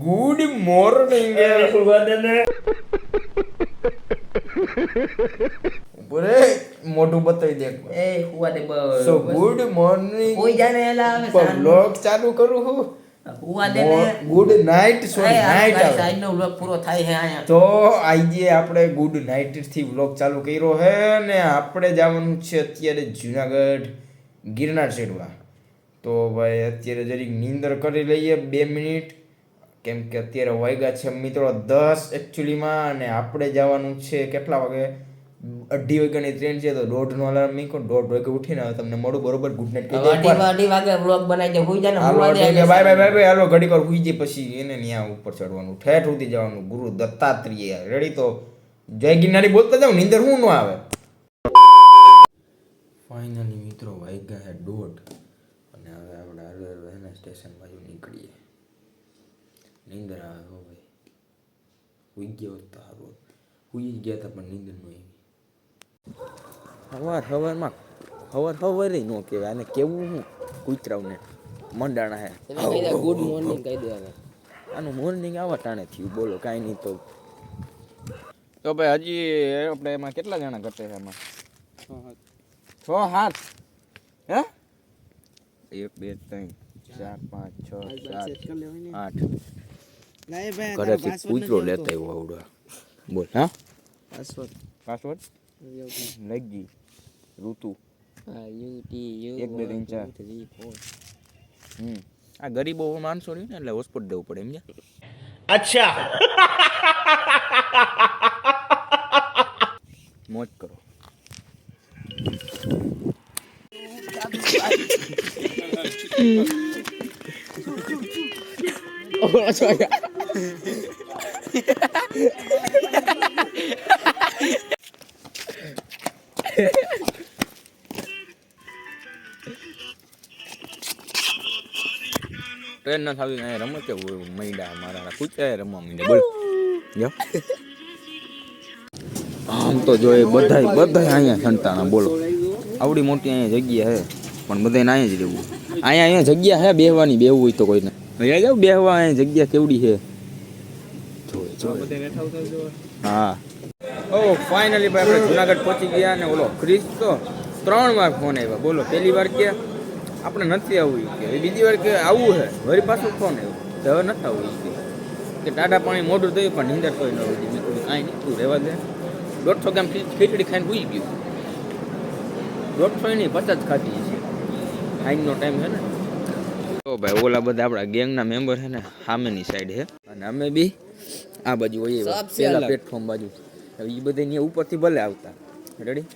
Good morning બોલે મોટું બતાવી દે એ હુવા દે સો ગુડ મોર્નિંગ કોઈ જાને એલા આવે વ્લોગ ચાલુ કરું હું હુવા દે ને ગુડ નાઈટ સોરી નાઈટ આવે સાઈડ નો વ્લોગ પૂરો થાય છે આયા તો આજે આપણે ગુડ નાઈટ થી વ્લોગ ચાલુ કર્યો હે ને આપણે જવાનું છે અત્યારે જુનાગઢ ગિરનાર ચડવા તો ભાઈ અત્યારે જરીક નીંદર કરી લઈએ 2 મિનિટ કેમ કે અત્યારે વાગ્યા છે મિત્રો 10 એકચ્યુઅલીમાં અને આપણે જવાનું છે કેટલા વાગે 2:30 વાગ્યાની ટ્રેન છે તો 1:30 નો અલાર્મ મૂકો 1:30 વાગે ઉઠીને તમને મળું બરોબર ગુડ નાઈટ કહી દે 2:30 વાગે વ્લોગ બનાવી દે હુઈ જાને હુવા દે બાય બાય હાલો ઘડી કર હુઈ જઈ પછી એને ન્યા ઉપર ચડવાનું ઠેઠ સુધી જવાનું ગુરુ દત્તાત્રેય રેડી તો જય ગિરનારી બોલતા જાવ નીંદર હું ન આવે ફાઇનલી મિત્રો વાગ્યા છે 1:30 અને હવે આપણે રેલવે સ્ટેશન બાજુ નીકળીએ નીંદર આવે હો ભાઈ હુઈ ગયો તો સારું હુઈ ગયા હતા પણ નીંદર ન આવી હવારે નો કહેવાય આને કેવું હું કૂતરાવને મંડાણા હે ગુડ મોર્નિંગ કહી દે હવે આનું મોર્નિંગ આવા ટાણે થયું બોલો કાંઈ નહીં તો ભાઈ હજી આપણે એમાં કેટલા જણા ઘટે છે એમાં 6 7 હે 1 2 3 4 5 6 7 8 ઘરેથી કૂતરો લેતા આવ્યો આવડો બોલ હા પાસવર્ડ લગી ઋતુ 1 2 3 4 આ ગરીબો માણસો રહ્યું ને એટલે હોસ્પિટલ દેવું પડે એમ છે અચ્છા મોજ કરો ટ્રેન ના થાવી અહીંયા રમત મૈડા મારા કૂતરા રમવા માંડ્યા બોલ જો આમ તો જો બધા અહીંયા સંતાણા બોલો આવડી મોટી અહીંયા જગ્યા હે પણ બધાને અહીંયા જ રહેવું અહીંયા જગ્યા હે બેહવાની બેહવું હોય તો કોઈને અહીંયા જાવ બેહવા અહીંયા જગ્યા કેવડી છે હા ઓ ફાઇનલી ભાઈ આપણે જુનાગઢ પહોંચી ગયા અને ઓલો ક્રિસ તો 3 વાર ફોન આવ્યા બોલો પહેલી વાર કે આપણે નથી આવવું કે બીજી વાર કે આવવું છે વળી પાછું ફોન આવ્યો તો હવે નથી આવવું કે ટાટા પાણી મોઢું થયું પણ નીંદર કોઈ ન હોય મેં કોઈ કાંઈ નહીં તું રહેવા દે 150 ગ્રામ ખીચડી ખાઈને ભૂઈ ગયું 150 નહીં 50 ખાધી છે ખાઈનો ટાઈમ છે ને તો ભાઈ ઓલા બધા આપણા ગેંગના મેમ્બર છે ને સામેની સાઈડ છે અને અમે બી આ બાજુ હોઈએ પેલા પ્લેટફોર્મ બાજુ એ બધા અહીંયા ઉપરથી ભલે આવતા રેડી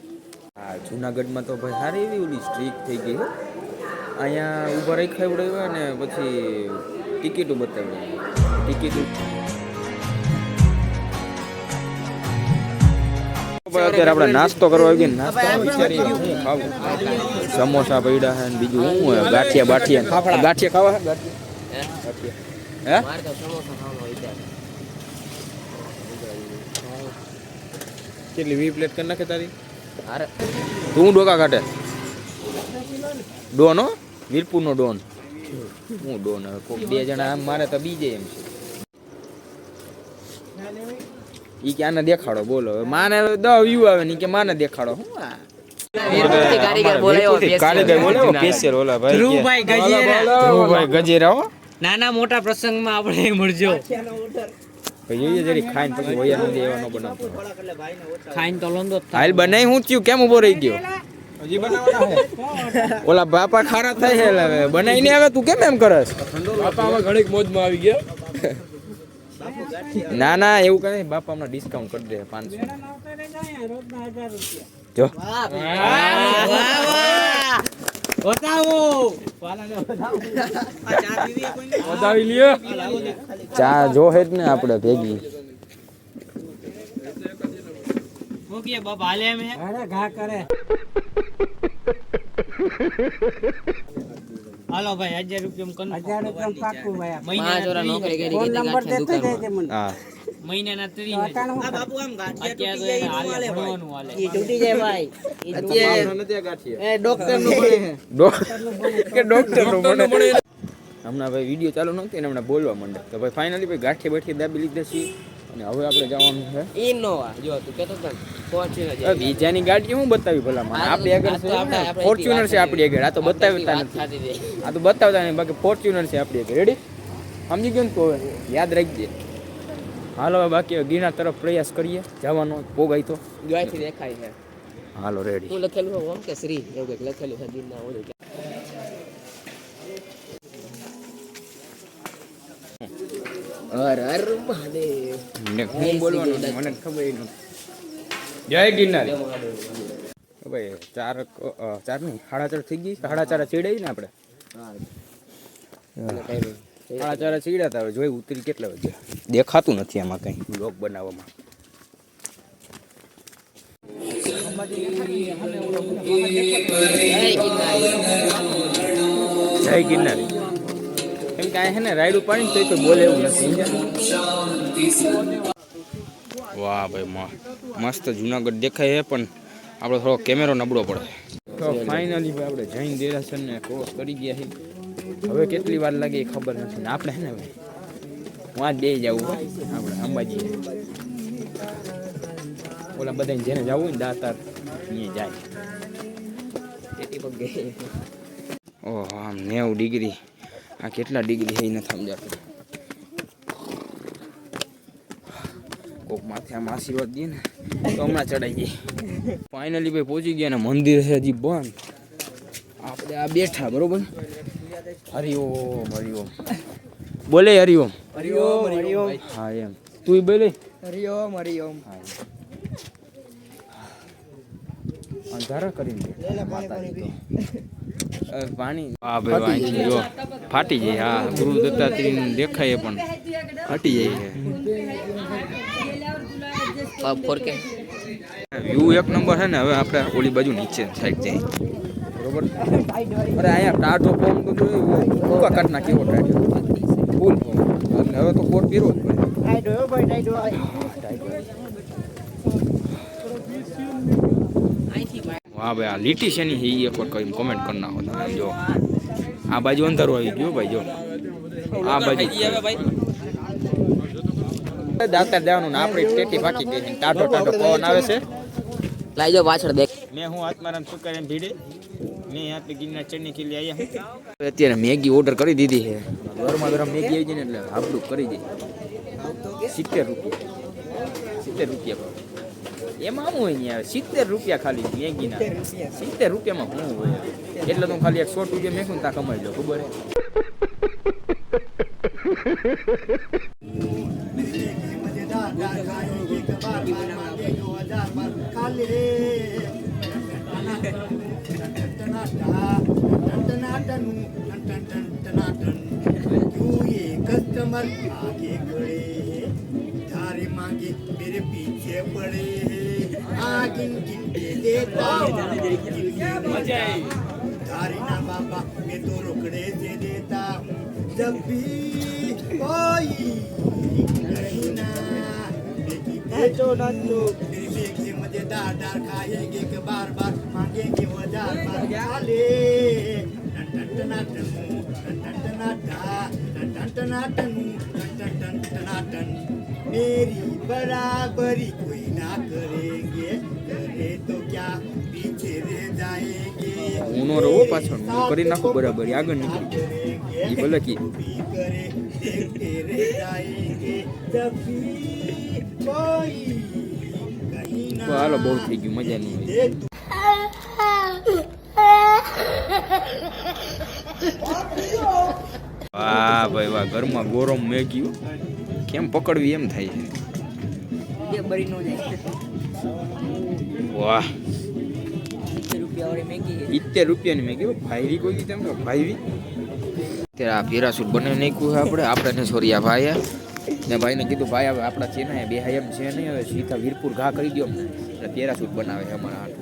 હા જુનાગઢમાં તો ભાઈ સારી એવી ઓલી સ્ટ્રીક થઈ ગઈ હો અહીંયા ઊભા રાખ્યા આવડાવ્યા ને પછી ટિકિટો બતાવી ટિકિટો અત્યારે આપણે નાસ્તો કરવા આવી ગયા નાસ્તો વિચારીએ શું ખાવું સમોસા પડ્યા છે ને બીજું શું હોય ગાંઠિયા ખાવા હે ગાંઠિયા મારે તો સમોસા ખાવાનો વિચાર કેટલી 20 પ્લેટ કરી નાખે તારી અરે તું ડોકા કાઢે ડોન હો વીરપુરનો ડોન હું ડોન હવે કોઈ 2 જણા આમ મારે તો બીજે એમ છે ઈ કે આને દેખાડો બોલો માને 10 વ્યૂ આવે ને કે માને દેખાડો હું કારીગર બોલાયો સ્પેશિયલ ઓલા ભાઈ ધ્રુવભાઈ ગજેરા હો નાના મોટા પ્રસંગમાં આપણે મળજો ભાઈ જરી ખાઈને પછી વયા નથી એવાનો બનાવતો ખાઈને તો લોંદો હાલ બનાવી હું થયું કેમ ઉભો રહી ગયો હજી બનાવવાના છે ઓલા બાપા ખારા થાય છે હવે બનાવીને આવે તું કેમ એમ કરસ બાપા હવે ઘણીક મોજમાં આવી ગયા ના ના એવું કઈ બાપા હમણાં ડિસ્કાઉન્ટ કરી દે 500 જો વધાવી લ્યો ચા જો હે ને આપણે ભેગી ઓકે બાપ હાલે મે અરે ઘા કરે હાલો ભાઈ 1000 રૂપિયા કન 1000 રૂપિયા પાકું ભાઈ મહિના જોરા નોકરી કરી ફોન નંબર દેતો જાય મને હા મહિનાના 30 આ બાપુ આમ ગાંઠિયા તૂટી જાય હાલે ભણવાનું હાલે ઈ તૂટી જાય ભાઈ ઈ અત્યારે નથી ગાંઠિયા એ ડોક્ટર નું ભણે કે ડોક્ટર નું ભણે હમણાં ભાઈ વિડીયો ચાલુ નહોતી ને હમણાં બોલવા માંડે તો ભાઈ ફાઇનલી ભાઈ ગાંઠે બેઠી દાબી લીધા છીએ અને હવે આપણે જવાનું છે ઇનોવા જો તું કહેતો હતો ને, ફોર્ચ્યુનર હવે બીજાની ગાડી હું બતાવી ભલા મને આપણી આગળ છે ફોર્ચ્યુનર છે આપણી આગળ આ તો બતાવતા નથી આ તો બતાવતા નહીં બાકી ફોર્ચ્યુનર છે આપણી આગળ રેડી સમજી ગયો ને તો હવે યાદ રાખજે હાલો હવે બાકી હવે ગિરનાર તરફ પ્રયાસ કરીએ જવાનો પોગાય તો જોઈથી દેખાય છે. હાલો રેડી શું લખેલું છે ઓમ કે શ્રી એવું કંઈક લખેલું છે ગીરના ઓલું કે. હર હર મહાદેવ. હું બોલવાનું મને ખબર નથી જય ગિરનાર ભાઈ ચાર નહીં 4:30 થઈ ગઈ 4:30 ચીડાઈ ને આપણે હા. 4:30 ચીડ્યા હતા હવે જોઈ ઉતરી કેટલા વાગે દેખાતું નથી આમાં કંઈ બ્લોગ બનાવવામાં જય ગિરનાર કેમ કે આ હે ને રાયડું પાણી તો બોલે એવું નથી વાહ ભાઈ મસ્ત જુનાગઢ દેખાય છે પણ આપણો થોડો કેમેરો નબળો પડે તો ફાઇનલી ભાઈ આપણે જૈન દેરાસરને ક્રોસ કરી ગયા છીએ હવે કેટલી વાર લાગે એ ખબર નથી ને આપણે હે ને ભાઈ વાં બે જવું આપણે અંબાજી ઓલા બધા જેને જવું હોય ને દાતાર અહીંયા જાય તેથી પગ ગઈ. ઓહ આમ 90 ડિગ્રી આ કેટલા ડિગ્રી છે એ નથી સમજાતું કોક માથે આમ આશીર્વાદ દે ને તો હમણાં ચડાઈ ગઈ ફાઇનલી ભાઈ પહોંચી ગયા ને મંદિર છે હજી બંધ આપણે આ બેઠા બરોબર હરિઓમ હરિઓમ બોલે હરિઓમ હરિઓમ હરિઓમ. હા એમ તું બોલે હરિઓમ હરિઓમ. અંધારા કરીને પાણી હા ભાઈ વાંચી જો ફાટી જાય હા ગુરુ દત્તાત્રેય દેખાય પણ ફાટી જાય ફોરકે વ્યૂ એક નંબર છે ને હવે આપણે ઓલી બાજુ નીચે સાઈડ જાય બરોબર અરે અહીંયા ટાઢો ફોર્મ તો જોયું કૂકા કાટના કેવો ટાઢો ફૂલ અને હવે તો કોટ પીરો જ પડે વાહ ભાઈ આ લીટી છે ને એ એક વાર કઈ કોમેન્ટ કરી નાખો તમે જો આ બાજુ અંધારું આવી ગયું ભાઈ જો આ બાજુ દાંતર દેવાનું ને આપણે ટેટી બાકી ગઈ છે ટાઢો ટાઢો પવન આવે છે લાઈ જો પાછળ દેખ. મેં હું આત્મારામ સુકાર એમ ભીડે મેં યાદ ગિરનાર ચડની ખીલી આવ્યા અત્યારે મેગી ઓર્ડર કરી દીધી છે ગરમા ગરમ મેગી આવી જાય ને એટલે આપણું કરી દે 70 રૂપિયા એમાં શું હોય ને 70 રૂપિયા ખાલી મેગીના 70 રૂપિયામાં શું હોય એટલે તો ખાલી 100 રૂપિયા મેગું ને તા કમાઈ લો ખબર कस्टमर आगे खड़े हैं धारे मांगे मेरे पीछे पड़े हैं गिन गिन के देता धारी ना बाबा मैं तो रुकड़े से देता हूँ जब भी कोई कहीं ना नाचो नाचो मेरी बेगी मजेदार दार खाएंगे के बार बार मांगेंगे वो जार बार खाले मेरी बराबरी कोई ना करेंगे करे तो क्या पीछे रह जाएंगे ઊનો રહો પાછળ હું કરી નાખું બરાબર આગળ નીકળી એ ભલે કી करे देखते रह जाएंगे जब भी कोई कहीं તો હાલો બહુ થઈ ગયું મજા નહીં વાહ ભાઈ વાહ ઘરમાં ગોરમ મેગી કેમ પકડવી એમ થાય છે બે બરી નો જાય. વાહ 70 રૂપિયા વાળી મેગી છે. 70 રૂપિયાની મેગી ભાઈરી કોઈ તેમ કે ભાઈરી ત્યારે આ પેરાસૂટ બનાવી નાખ્યું છે આપણે છોરિયા ભાઈએ ને ભાઈને કીધું ભાઈ હવે આપણા છે ને બે એમ છે નહીં હવે સીધા વીરપુર ઘા કરી દો એટલે પેરાસૂટ બનાવે છે અમારા હાથ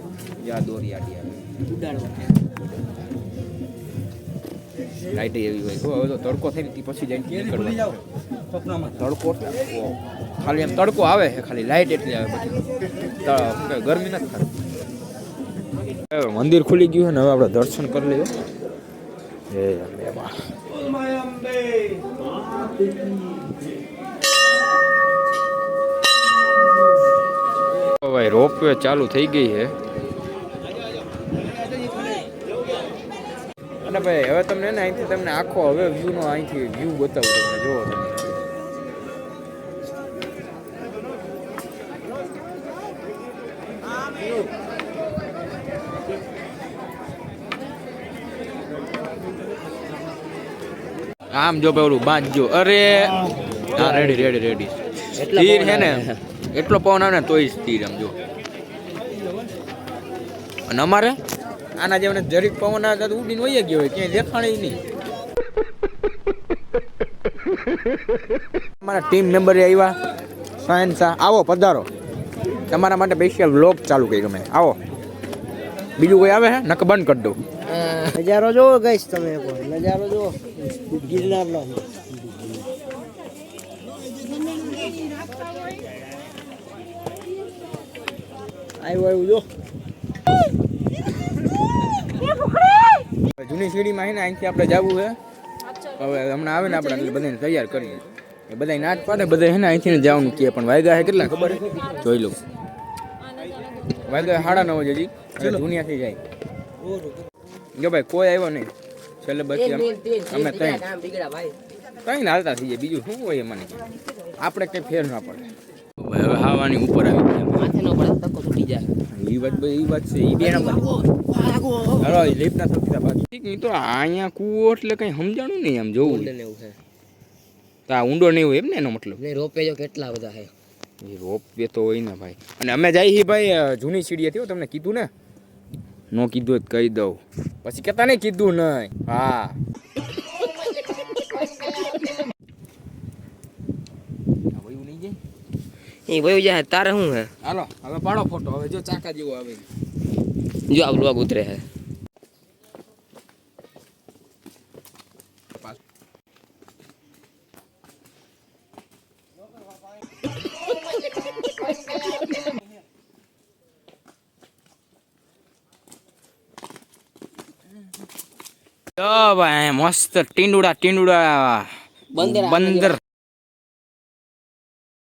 યા દોરી આડી આવે ઉડાડવા. લાઈટ એવી હોય તો હવે તો તડકો થાય ને પછી જઈને નીકળવા તડકો ખાલી એમ તડકો આવે છે ખાલી લાઈટ એટલી આવે પછી ગરમી નથી થતી મંદિર ખુલી ગયું છે ને હવે આપણે દર્શન કરી લઈએ ભાઈ રોપવે ચાલુ થઈ ગઈ છે અને ભાઈ હવે તમને ને અહીંથી તમને આખો હવે વ્યૂ નો અહીંથી વ્યૂ બતાવું તમને જોવો તમે આમ જો ભાઈ ઓલું બાંધજો અરે હા રેડી સ્થિર છે ને એટલો પવન આવે ને તોય સ્થિર આમ જો અને અમારે આના જેવને જરીક પવન આવે તો ઉડીને વહી ગયો હોય ક્યાંય દેખાણે નહીં અમારા ટીમ મેમ્બર આવ્યા સાયન્સા આવો પધારો તમારા માટે સ્પેશિયલ વ્લોગ ચાલુ કરી ગમે આવો બીજું કોઈ આવે હે નક બંધ કરી દઉં નજારો જોવો ગઈશ તમે નજારો જોવો ગિરનારનો આવ્યું જો જૂની સીડીમાં છે ને અહીંથી આપણે જવું છે હવે હમણાં આવે ને આપણે એટલે બધાને તૈયાર કરીએ એ બધા નાચ પાડે બધા છે ને અહીંથી ને જવાનું કહે પણ વાગ્યા છે કેટલા ખબર છે જોઈ લઉં વાગ્યા 9:30 હજી એટલે દુનિયાથી જાય જો ભાઈ કોઈ આવ્યો નહીં છેલ્લે બચી અમે ત્રણ હાલતા થઈ જાય બીજું શું હોય મને આપણે કંઈ ફેર ના પડે હવે હાવાની ઉપર આવી માથે નો પડે તકો તૂટી જાય એ વાત છે એ બે નંબર હાલો લીપ ના થતી બાકી તો અહીંયા કૂવો એટલે કઈ સમજાણું નહીં આમ જોવું એવું છે તો આ ઊંડો નહીં હોય એમ ને એનો મતલબ ને રોપે જો કેટલા બધા છે એ રોપવે તો હોય ને ભાઈ અને અમે જઈએ ભાઈ જૂની સીડી હતી તમને કીધું ને નો કીધું જ કહી દઉં પછી કેતા નહીં કીધું નહીં હા એ વયું જાય તારે શું હે હાલો હવે પાડો ફોટો હવે જો ચાકા જેવો આવે જો આ બ્લોગ ઉતરે હે ભાઈ મસ્ત ટીંડુડા બંદર બંદર